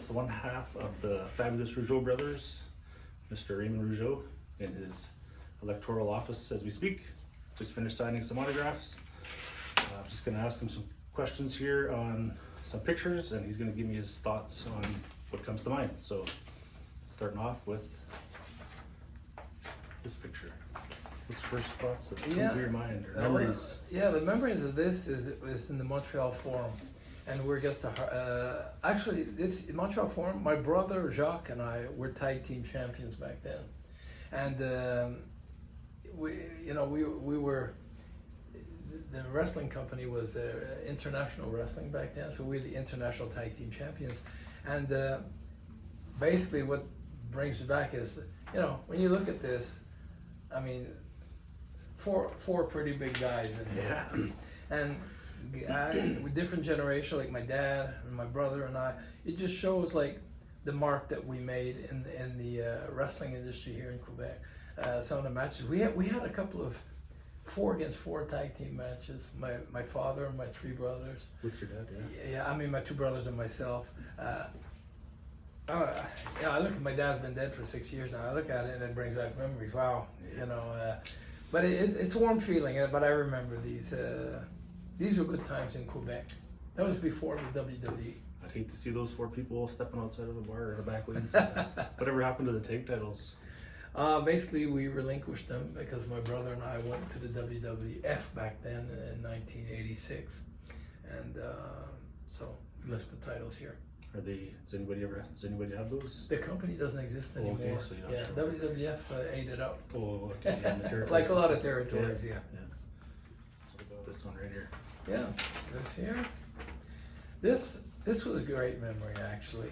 with one half of the fabulous Rougeau brothers, Mr. Raymond Rougeau, in his electoral office as we speak. Just finished signing some autographs. I'm just going to ask him some questions here on some pictures, and he's going to give me his thoughts on what comes to mind. So, starting off with this picture. What's first thoughts that come to your mind or memories? The memories of this is in the Montreal Forum, and we're against the actually this Montreal Forum. My brother Jacques and I were tag team champions back then, and we were. The wrestling company was International Wrestling back then, so we were the International Tag Team Champions. And basically what brings it back is, when you look at this, I mean, four pretty big guys in here. Yeah. And with different generations, like my dad and my brother and I, it just shows like the mark that we made in the wrestling industry here in Quebec. Some of the matches, we had a couple of 4-against-4 tag team matches. My father and my 3 brothers. With your dad, yeah? Yeah, I mean my 2 brothers and myself. I look at my dad's been dead for 6 years now. I look at it and it brings back memories. Wow, but it's a warm feeling. But I remember these. These were good times in Quebec. That was before the WWE. I'd hate to see those 4 people stepping outside of the bar or the back lanes. Whatever happened to the tag titles? Basically, we relinquished them because my brother and I went to the WWF back then in 1986, and so we left the titles here. Does anybody have those? The company doesn't exist anymore. Okay, so you're not sure. WWF ate it up. Oh, okay. Yeah, like a lot of territories, yeah. What about this one right here? Yeah, this here. This was a great memory, actually.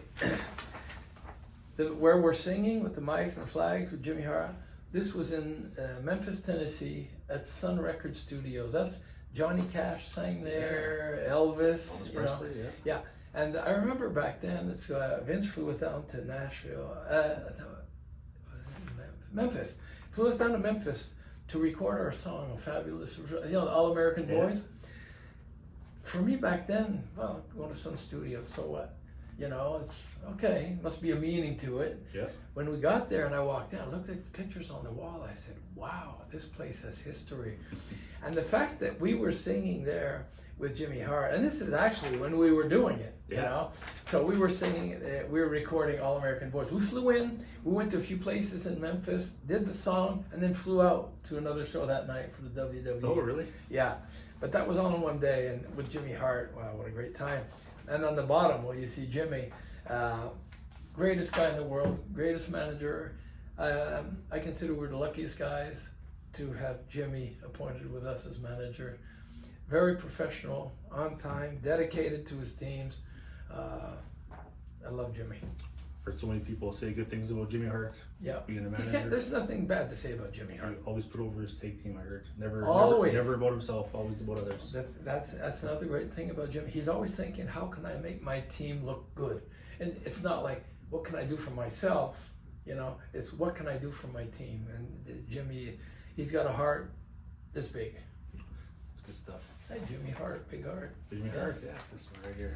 Where we're singing with the mics and flags with Jimmy Hart, this was in Memphis, Tennessee at Sun Record Studios. That's Johnny Cash sang there, Elvis, Presley, yeah. And I remember back then, Vince flew us down to Nashville, Memphis. Flew us down to Memphis to record our song, Fabulous, All American Boys. For me back then, well, going to Sun Studios, so what? It's okay, must be a meaning to it. Yeah. When we got there and I walked in, I looked at the pictures on the wall, I said, wow, this place has history. And the fact that we were singing there with Jimmy Hart, and this is actually when we were doing it, So we were singing, we were recording All American Boys. We flew in, we went to a few places in Memphis, did the song, and then flew out to another show that night for the WWE. Oh, really? Yeah, but that was all in one day, and with Jimmy Hart, wow, what a great time. And on the bottom, you see Jimmy, greatest guy in the world, greatest manager. I consider we're the luckiest guys to have Jimmy appointed with us as manager. Very professional, on time, dedicated to his teams. I love Jimmy. Heard so many people say good things about Jimmy Hart. Yeah, being a manager. There's nothing bad to say about Jimmy Hart. He always put over his tag team. I heard never about himself. Always about others. That's another great thing about Jimmy. He's always thinking, how can I make my team look good? And it's not like, what can I do for myself? It's what can I do for my team? And Jimmy, he's got a heart this big. That's good stuff. Hey, Jimmy Hart, big heart. Jimmy Hart, yeah, this one right here.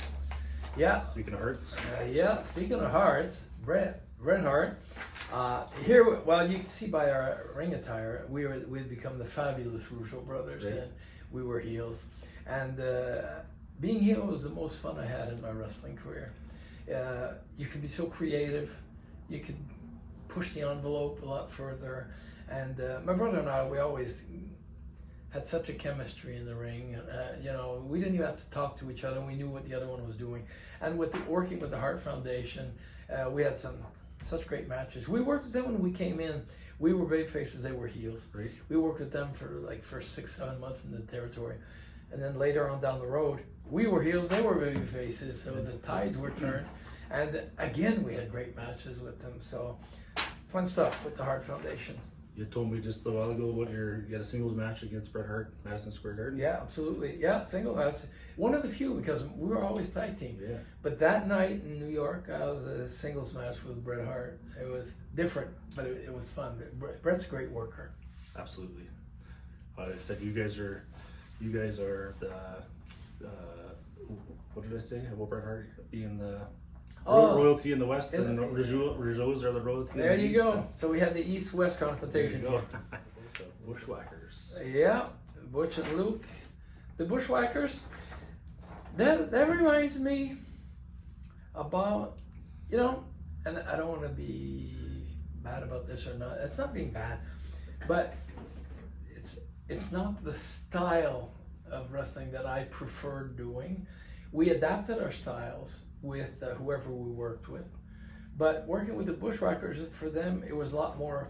Yeah. Speaking of hearts. Speaking of hearts, Bret Hart. Here, well, you can see by our ring attire, we'd become the fabulous Rougeau brothers, right. And we were heels. And being heel was the most fun I had in my wrestling career. You could be so creative. You could push the envelope a lot further. And my brother and I, we always had such a chemistry in the ring. We didn't even have to talk to each other. We knew what the other one was doing. And working with the Hart Foundation, we had such great matches. We worked with them when we came in. We were baby faces, they were heels. Right. We worked with them for 6-7 months in the territory. And then later on down the road, we were heels, they were baby faces, so the tides were turned. And again, we had great matches with them. So fun stuff with the Hart Foundation. You told me just a while ago about you had a singles match against Bret Hart, Madison Square Garden. Yeah, absolutely. Yeah, single match. One of the few because we were always tag team. Yeah. But that night in New York, I was a singles match with Bret Hart. It was different, but it was fun. Bret's a great worker. Absolutely. I said you guys are the what did I say about Bret Hart being the royalty in the West, and Rougeaus are the royalty in the There you East. go. So we had the East-West There you confrontation. go. The Bushwhackers. Yeah, Butch and Luke. The Bushwhackers, that reminds me about, you know, and I don't want to be bad about this or not. It's not being bad, but it's not the style of wrestling that I prefer doing. We adapted our styles with whoever we worked with, but working with the Bushwhackers, for them, it was a lot more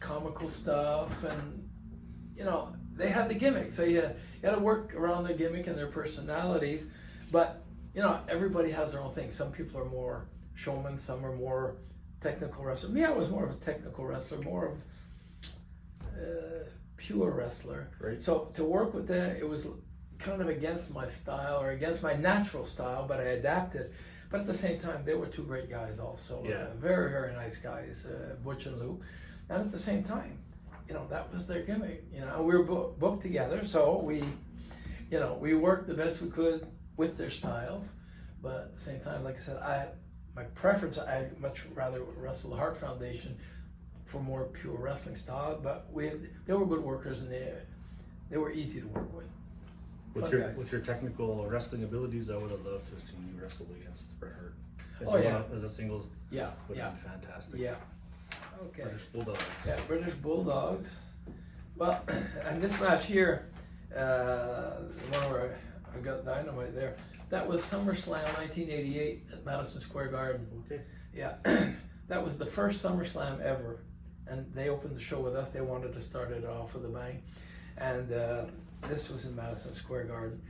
comical stuff, and you know, they had the gimmick, so you had to work around their gimmick and their personalities. But you know, everybody has their own thing. Some people are more showmen, some are more technical wrestlers. Me, I was more of a technical wrestler, more of pure wrestler. Right. So to work with them, it was kind of against my style or against my natural style, but I adapted. But at the same time, they were two great guys also. Yeah. Very, very nice guys, Butch and Lou. And at the same time, you know, that was their gimmick. You know, we were booked together, so we, you know, we worked the best we could with their styles. But at the same time, like I said, my preference, I'd much rather wrestle the Hart Foundation for more pure wrestling style. But they were good workers, and they were easy to work with. With your technical wrestling abilities, I would have loved to have seen you wrestle against Bret Hart. As a singles, Yeah, would have been fantastic. Yeah. Okay. British Bulldogs. Yeah, British Bulldogs. Well, and this match here, the one where I got Dynamite there, that was SummerSlam 1988 at Madison Square Garden. Okay. Yeah, that was the first SummerSlam ever, and they opened the show with us. They wanted to start it off with a bang, and this was in Madison Square Garden.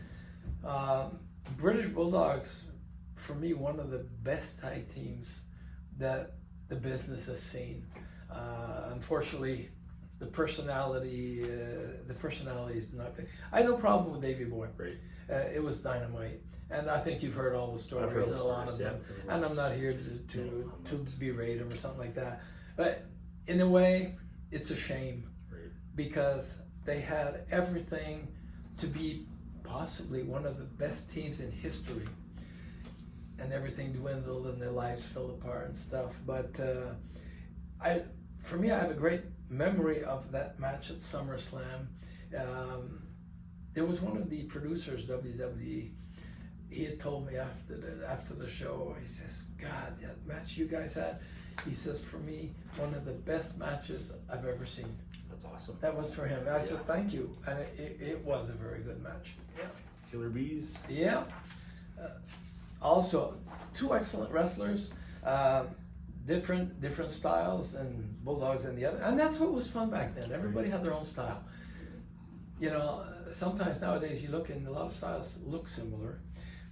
British Bulldogs, for me, one of the best tag teams that the business has seen. Unfortunately, the personality is not. I had no problem with Davey Boy. Right. It was Dynamite, and I think you've heard all the stories, heard all the and a lot of stories, them. yeah. And I'm not here to berate them or something like that. But in a way, it's a shame, Right. because they had everything to be possibly one of the best teams in history, and everything dwindled and their lives fell apart and stuff. But for me, I have a great memory of that match at SummerSlam. There was one of the producers, WWE. He had told me after the show, he says, "God, that match you guys had," he says, "for me, one of the best matches I've ever seen." That's awesome. That was for him. I said, "Thank you," and it was a very good match. Yeah. Killer Bees. Yeah. Also, two excellent wrestlers, different styles than Bulldogs and the other, and that's what was fun back then. Everybody had their own style. You know, sometimes nowadays you look and a lot of styles look similar.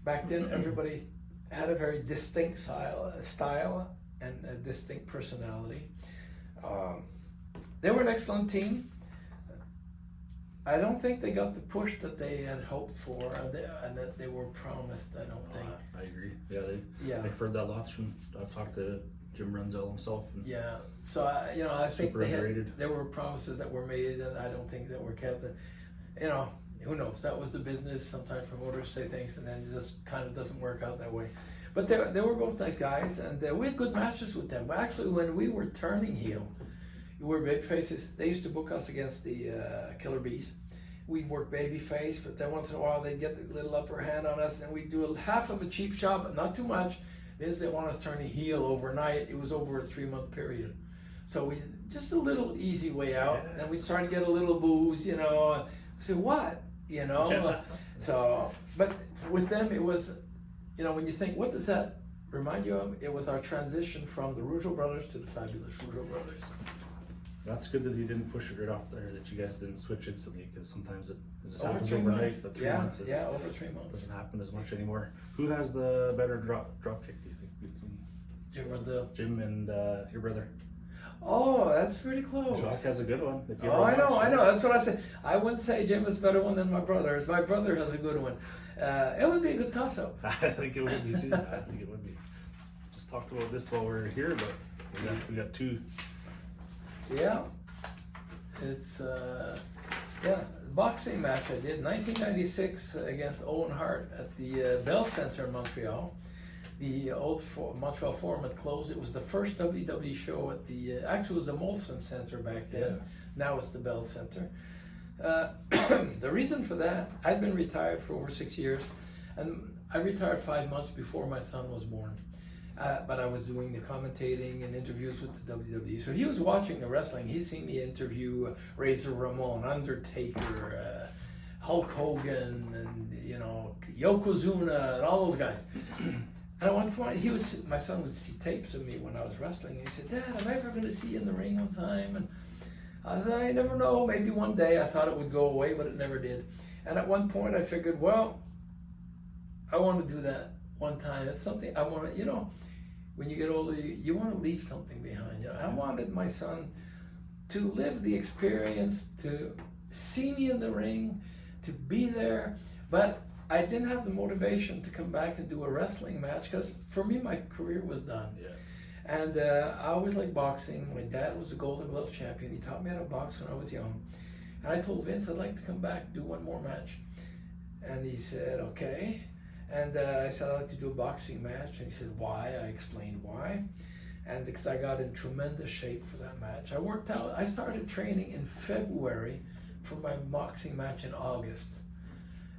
Back then, everybody had a very distinct style and a distinct personality. They were an excellent team. I don't think they got the push that they had hoped for and that they were promised. I don't think. I agree. Yeah. I've heard that lots from. I've talked to Jim Runzel himself. And Yeah. So I think Super underrated. there were promises that were made, and I don't think that were kept. And, you know, who knows? That was the business. Sometimes promoters say things, and then it just kind of doesn't work out that way. But they were both nice guys, and we had good matches with them. Actually, when we were turning heel, we were big faces. They used to book us against the Killer Bees. We'd work baby face, but then once in a while they'd get the little upper hand on us, and we'd do half of a cheap shot, but not too much. Because they want us turning heel overnight. It was over a 3-month period. So we just a little easy way out, and we started to get a little booze, you know. And say, what? You know? Yeah. So, but with them it was, you know, when you think, what does that remind you of? It was our transition from the Rougeau brothers to the fabulous Rougeau brothers. That's good that you didn't push it right off there, that you guys didn't switch instantly, because sometimes it just Over happens 3 overnight. months. But 3 months is, over 3 months. doesn't happen as much anymore. Who has the better drop kick, do you think, between Jim Runzel. Jim and your brother? Oh, that's pretty close. Jacques has a good one. If you Oh, ever I watch it. know. That's what I said. I wouldn't say Jim is a better one than my brother's. My brother has a good one. It would be a good toss-up. I think it would be too. I think it would be. Just talked about this while we were here, but we got two. Yeah. It's boxing match I did 1996 against Owen Hart at the Bell Center in Montreal. the old Montreal Forum had closed. It was the first WWE show at the, actually it was the Molson Center back then. Yeah. Now it's the Bell Center. The reason for that, I'd been retired for over 6 years, and I retired 5 months before my son was born. But I was doing the commentating and interviews with the WWE. So he was watching the wrestling. He's seen me interview Razor Ramon, Undertaker, Hulk Hogan, and you know, Yokozuna, and all those guys. And at one point, my son would see tapes of me when I was wrestling. And he said, "Dad, am I ever going to see you in the ring one time?" And I said, "I never know. Maybe one day." I thought it would go away, but it never did. And at one point, I figured, well, I want to do that one time. It's something I want to, you know, when you get older, you want to leave something behind. You know, I wanted my son to live the experience, to see me in the ring, to be there, but I didn't have the motivation to come back and do a wrestling match because for me, my career was done. Yeah. And I always liked boxing. My dad was a Golden Gloves champion. He taught me how to box when I was young. And I told Vince I'd like to come back, do one more match. And he said, okay. And I said, I'd like to do a boxing match. And he said, why? I explained why. And because I got in tremendous shape for that match. I worked out, I started training in February for my boxing match in August.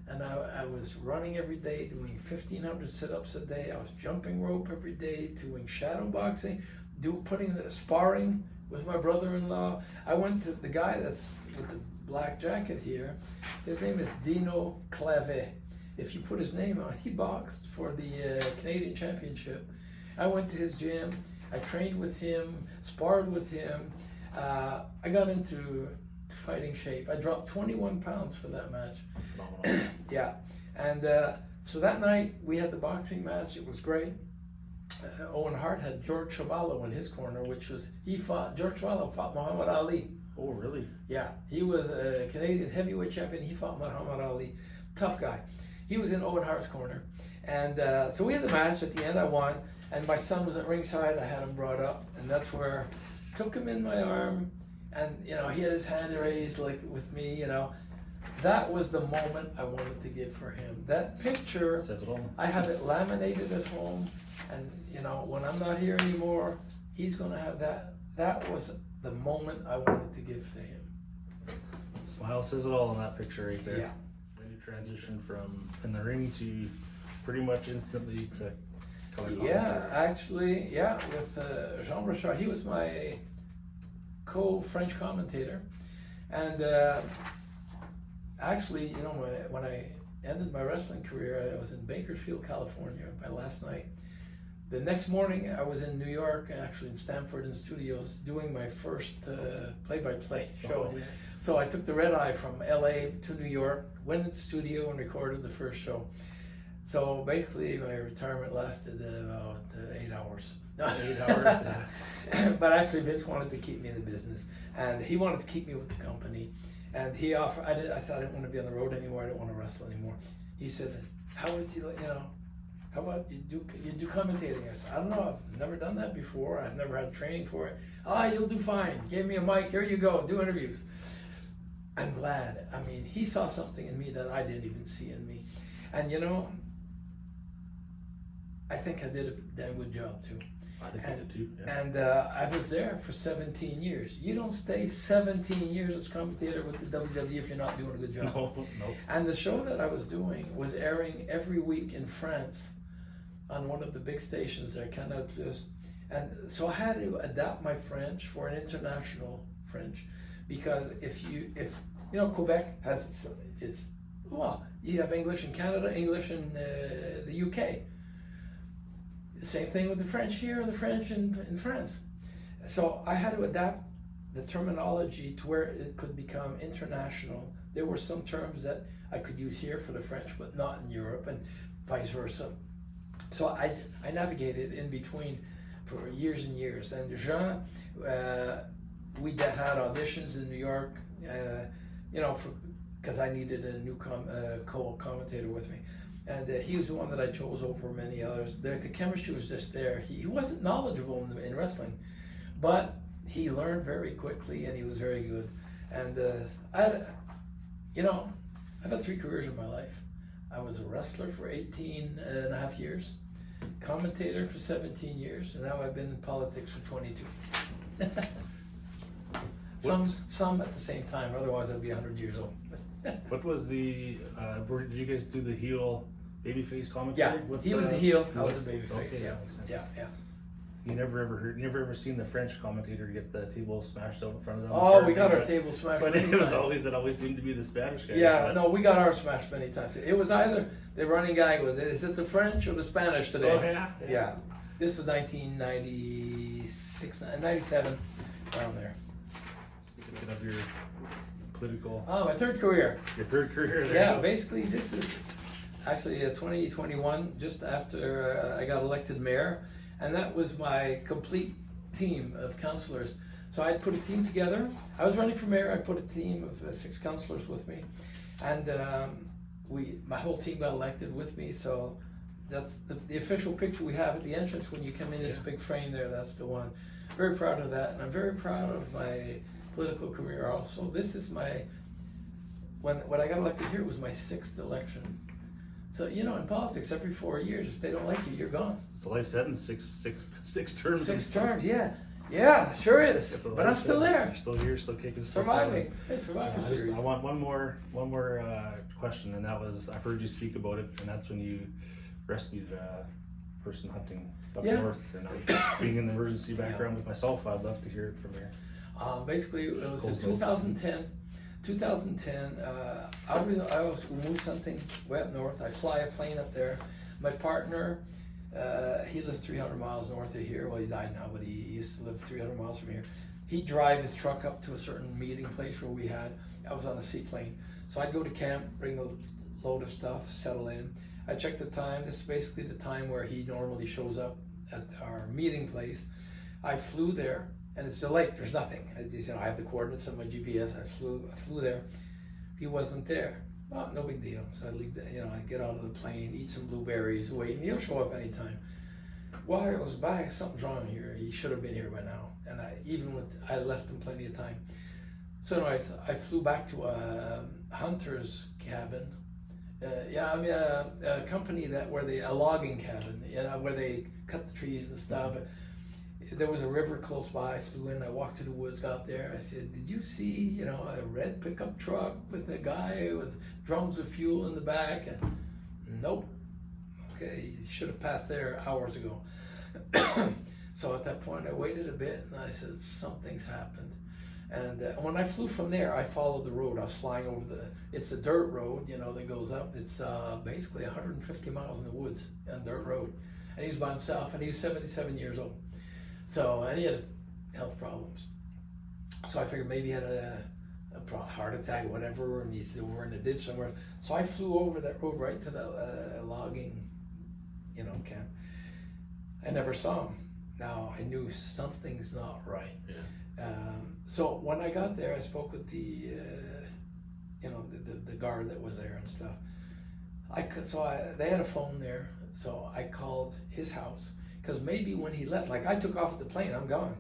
And I was running every day, doing 1,500 sit-ups a day. I was jumping rope every day, doing shadow boxing, putting the sparring with my brother-in-law. I went to the guy that's with the black jacket here. His name is Dino Clavet. If you put his name on, he boxed for the Canadian Championship. I went to his gym. I trained with him, sparred with him. I got into fighting shape. I dropped 21 pounds for that match. Phenomenal. Yeah, and so that night we had the boxing match. It was great. Owen Hart had George Chuvalo in his corner, George Chuvalo fought Muhammad Ali. Oh, really? Yeah, he was a Canadian heavyweight champion. He fought Muhammad Ali. Tough guy. He was in Owen Hart's corner. And so we had the match. At the end I won, and my son was at ringside. I had him brought up, and that's where I took him in my arm. And, you know, he had his hand raised like with me, you know. That was the moment I wanted to give for him. That picture, Says it all. I have it laminated at home. And, you know, when I'm not here anymore, he's going to have that. That was the moment I wanted to give to him. The smile says it all in that picture right there. Yeah. When you transition from in the ring to pretty much instantly to color Yeah, actually, yeah, with Jean Richard. He was my co-French commentator, and actually, you know, when I ended my wrestling career, I was in Bakersfield, California, my last night. The next morning, I was in New York, actually in Stamford in studios, doing my first play-by-play show. Oh, yeah. So I took the red eye from LA to New York, went into the studio and recorded the first show. So basically, my retirement lasted about 8 hours. 8 hours. But actually, Vince wanted to keep me in the business, and he wanted to keep me with the company. And he offered. I said I didn't want to be on the road anymore. I didn't want to wrestle anymore. He said, "How would you, you know? How about you do commentating?" I said, "I don't know. I've never done that before. I've never had training for it." You'll do fine. Gave me a mic. Here you go. Do interviews. I'm glad. I mean, he saw something in me that I didn't even see in me, and you know, I think I did a damn good job too. I think I did too. Yeah. And I was there for 17 years. You don't stay 17 years as commentator with the WWE if you're not doing a good job. No. And the show that I was doing was airing every week in France on one of the big stations there, Canal Plus. And so I had to adapt my French for an international French, because if you know, Quebec has its well, you have English in Canada, English in the UK. The same thing with the French here and the French in France. So I had to adapt the terminology to where it could become international. There were some terms that I could use here for the French, but not in Europe, and vice versa. So I navigated in between for years and years. And Jean, we had auditions in New York, you know, because I needed a new co-commentator with me. And he was the one that I chose over many others. The chemistry was just there. He wasn't knowledgeable in wrestling, but he learned very quickly, and he was very good. And I've had 3 careers in my life. I was a wrestler for 18 and a half years. commentator for 17 years, and now I've been in politics for 22. Some at the same time, otherwise I'd be 100 years old. What was the, did you guys do the heel babyface commentary? Yeah, he was the heel, I was was- the babyface, okay, yeah. that makes sense. Yeah. You never ever seen the French commentator get the table smashed out in front of them? Oh, we got our table smashed But many it was times. it always seemed to be the Spanish guy. Yeah, no, we got ours smashed many times. It was either, the running gag was, is it the French or the Spanish today? Oh, yeah. Yeah. This was 1996, 97, around there. Speaking of your political, Oh, my third career. your third career. There Yeah, you go. basically this is actually 2021, just after I got elected mayor, and that was my complete team of councillors. So I put a team together. I was running for mayor. I put a team of 6 councillors with me, and my whole team got elected with me. So that's the official picture we have at the entrance when you come in. It's a big frame there. That's the one. Very proud of that, and I'm very proud of my political career also. This is my when I got elected here, it was my 6th election. So, you know, in politics, every 4 years, if they don't like you, you're gone. It's a life sentence, six terms. 6 terms, yeah. Yeah, sure is. It's a But life I'm still sentence. there. You're still here, still kicking, still Surviving. standing. Hey, Survivor I Series. want one more question, and that was, I've heard you speak about it, and that's when you rescued a person hunting up Yeah. north. And being in the emergency background with myself, I'd love to hear it from here. Basically, it was in Cold 2010. I was moose hunting way up north. I fly a plane up there. My partner, he lives 300 miles north of here. Well, he died now, but he used to live 300 miles from here. He'd drive his truck up to a certain meeting place where I was on a seaplane. So I'd go to camp, bring a load of stuff, settle in. I checked the time. This is basically the time where he normally shows up at our meeting place. I flew there. And it's a lake, there's nothing. I have the coordinates on my GPS. I flew there. He wasn't there. Well, no big deal. So I leave, I get out of the plane, eat some blueberries, wait, and he'll show up anytime. While I was back, something's wrong here. He should have been here by now. And I left him plenty of time. So anyways, I flew back to a hunter's cabin. A company a logging cabin, where they cut the trees and stuff. There was a river close by. I flew in, I walked to the woods, got there. I said, did you see, a red pickup truck with a guy with drums of fuel in the back? And nope. Okay, you should have passed there hours ago. So at that point, I waited a bit and I said, something's happened. And when I flew from there, I followed the road. I was flying over it's a dirt road, that goes up. It's basically 150 miles in the woods on dirt road. And he was by himself, and he's 77 years old. So, and he had health problems. So I figured maybe he had a heart attack or whatever, and he's over in the ditch somewhere. So I flew over that road right to the logging, camp. I never saw him. Now I knew something's not right. Yeah. So when I got there, I spoke with the guard that was there and stuff. They had a phone there, so I called his house. Because maybe when he left, like I took off with the plane, I'm gone.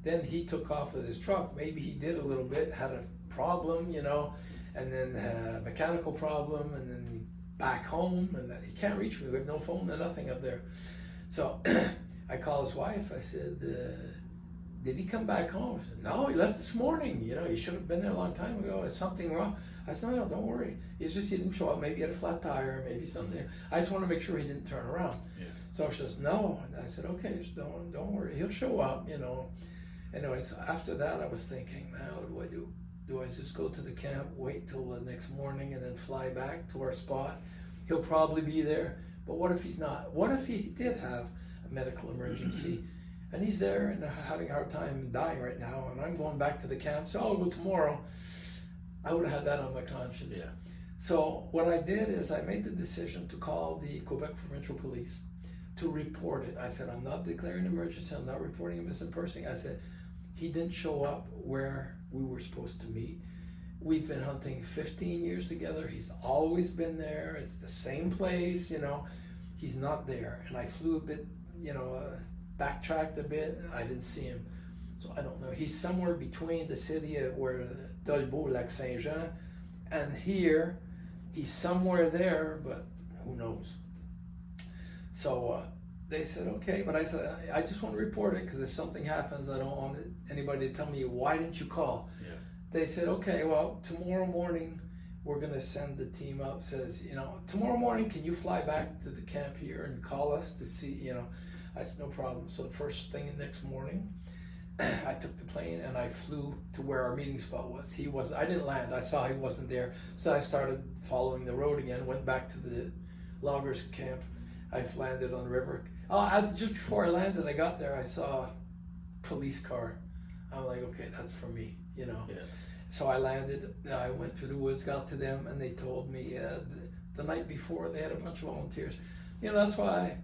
Then he took off with his truck. Maybe he did a little bit, had a problem, and then a mechanical problem, and then back home, and he can't reach me. We have no phone or nothing up there. So I called his wife. I said, did he come back home? She said, no, he left this morning. He should have been there a long time ago. Is something wrong? I said, no, don't worry. It's just he didn't show up. Maybe he had a flat tire, maybe something. I just want to make sure he didn't turn around. Yeah. So she says, no. And I said, okay, just don't worry. He'll show up, Anyway, so after that, I was thinking, man, what do I do? Do I just go to the camp, wait till the next morning, and then fly back to our spot? He'll probably be there. But what if he's not? What if he did have a medical emergency, and he's there and having a hard time dying right now, and I'm going back to the camp, so I'll go tomorrow. I would have had that on my conscience. Yeah. So what I did is I made the decision to call the Quebec Provincial Police to report it. I said, I'm not declaring an emergency, I'm not reporting a missing person. I said, he didn't show up where we were supposed to meet. We've been hunting 15 years together. He's always been there. It's the same place, He's not there. And I flew a bit, backtracked a bit. I didn't see him. So I don't know. He's somewhere between the city of where Dolbeau, Lac Saint-Jean, and here. He's somewhere there, but who knows? So they said, okay, but I said, I just want to report it because if something happens, I don't want anybody to tell me, why didn't you call? Yeah. They said, okay, well, tomorrow morning, we're going to send the team up. Says, tomorrow morning, can you fly back to the camp here and call us to see, I said, no problem. So the first thing the next morning, I took the plane and I flew to where our meeting spot was. I didn't land. I saw he wasn't there. So I started following the road again, went back to the loggers camp. I landed on the river. Just before I landed, I got there, I saw a police car. I'm like, okay, that's for me, Yeah. So I landed, I went through the woods, got to them, and they told me the night before they had a bunch of volunteers. That's why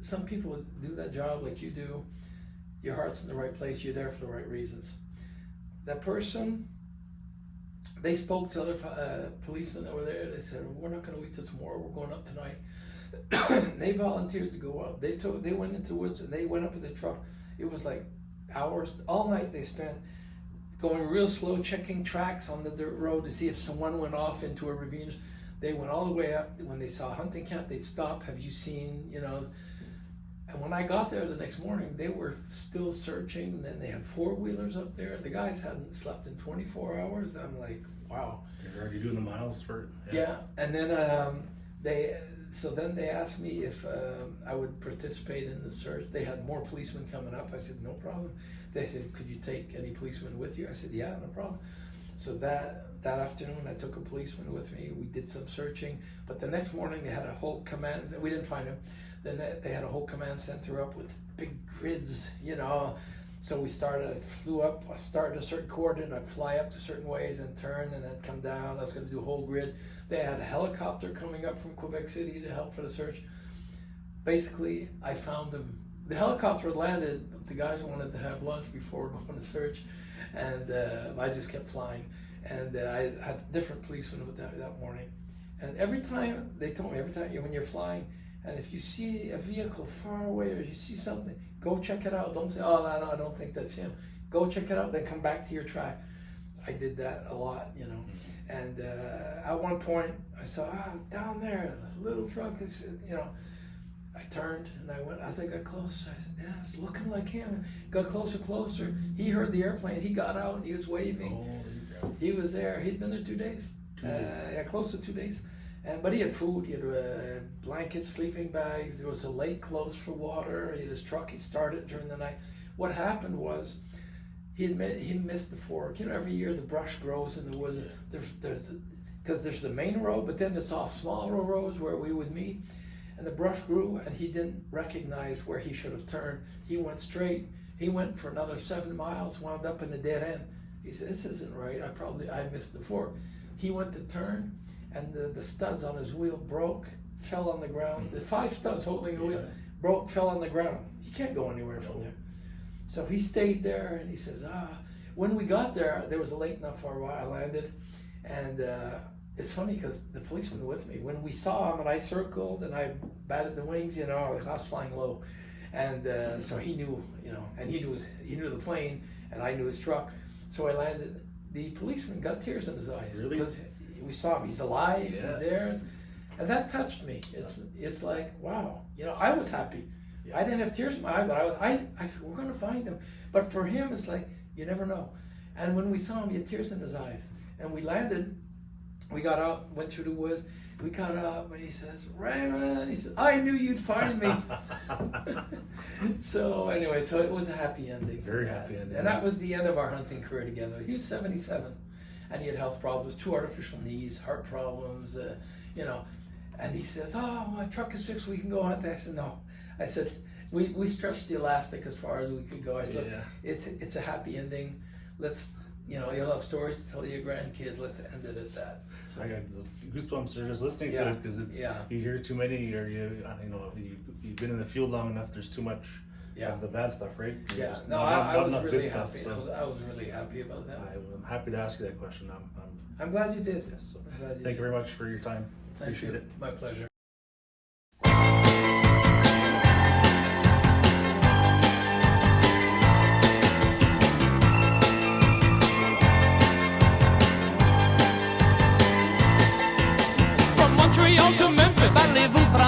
some people do that job like you do. Your heart's in the right place, you're there for the right reasons. That person, they spoke to other policemen that were there. They said, we're not going to wait till tomorrow, we're going up tonight. They volunteered to go up. They went into the woods and they went up in the truck. It was like hours, all night they spent going real slow, checking tracks on the dirt road to see if someone went off into a ravine. They went all the way up. When they saw a hunting camp, they'd stop. Have you seen, And when I got there the next morning, they were still searching. And then they had four-wheelers up there. The guys hadn't slept in 24 hours. I'm like, wow. You're already doing the miles for it. Yeah. And then they asked me if I would participate in the search. They had more policemen coming up. I said, no problem. They said, could you take any policemen with you? I said, yeah, no problem. So that afternoon, I took a policeman with me. We did some searching. But the next morning, they had a whole command. We didn't find him. Then they had a whole command center up with big grids, So I flew up, I started a certain coordinate, I'd fly up to certain ways and turn and then come down. I was going to do a whole grid. They had a helicopter coming up from Quebec City to help for the search. Basically, I found them. The helicopter landed, but the guys wanted to have lunch before going to search, and I just kept flying. And I had different policemen with that morning. And every time, they told me, when you're flying, and if you see a vehicle far away or you see something, go check it out. Don't say, oh, no, I don't think that's him. Go check it out, then come back to your track. I did that a lot, And at one point, I saw, down there, a little truck is, I turned and as I got closer, I said, yeah, it's looking like him. Got closer. He heard the airplane. He got out and he was waving. He was there. He'd been there 2 days. 2 days. Yeah, close to 2 days. But he had food, he had blankets, sleeping bags, there was a lake closed for water, he had his truck, he started during the night. What happened was, he missed the fork. Every year the brush grows in the woods, because there's the main road, but then there's off smaller roads where we would meet, and the brush grew, and he didn't recognize where he should have turned. He went straight, he went for another 7 miles, wound up in the dead end. He said, this isn't right, I missed the fork. He went to turn, and the studs on his wheel broke, fell on the ground. The 5 studs holding the wheel broke, fell on the ground. He can't go anywhere from there. So he stayed there, and he says, when we got there, there was a lake not far away. I landed, and it's funny because the policeman was with me. When we saw him, and I circled, and I batted the wings, I was flying low. And so he knew, and he knew the plane, and I knew his truck. So I landed. The policeman got tears in his eyes. Really? Because we saw him, he's alive, he's there, and that touched me. It's like, wow, I was happy. I didn't have tears in my eye, but I we're gonna find him. But for him, it's like, you never know. And when we saw him, he had tears in his eyes. And we landed, we got out, went through the woods, we got up, and he says, Raymond, he said, I knew you'd find me. So anyway, so it was a happy ending. Very happy ending. And that was the end of our hunting career together. He was 77. And he had health problems, 2 artificial knees, heart problems, And he says, oh, my truck is fixed, we can go hunt. I said, no. I said, we stretched the elastic as far as we could go. I said, look, it's a happy ending. Let's, you'll have stories to tell your grandkids. Let's end it at that. So, I got goosebumps just listening to it because you hear too many, or you've been in the field long enough. There's too much of the bad stuff, right? Yeah. No, I was really happy. I was really happy about that. I'm happy to ask you that question. I'm glad you did. Yes, so thank you very much for your time. Appreciate it. My pleasure. From Montreal to Memphis, parlez-vous français?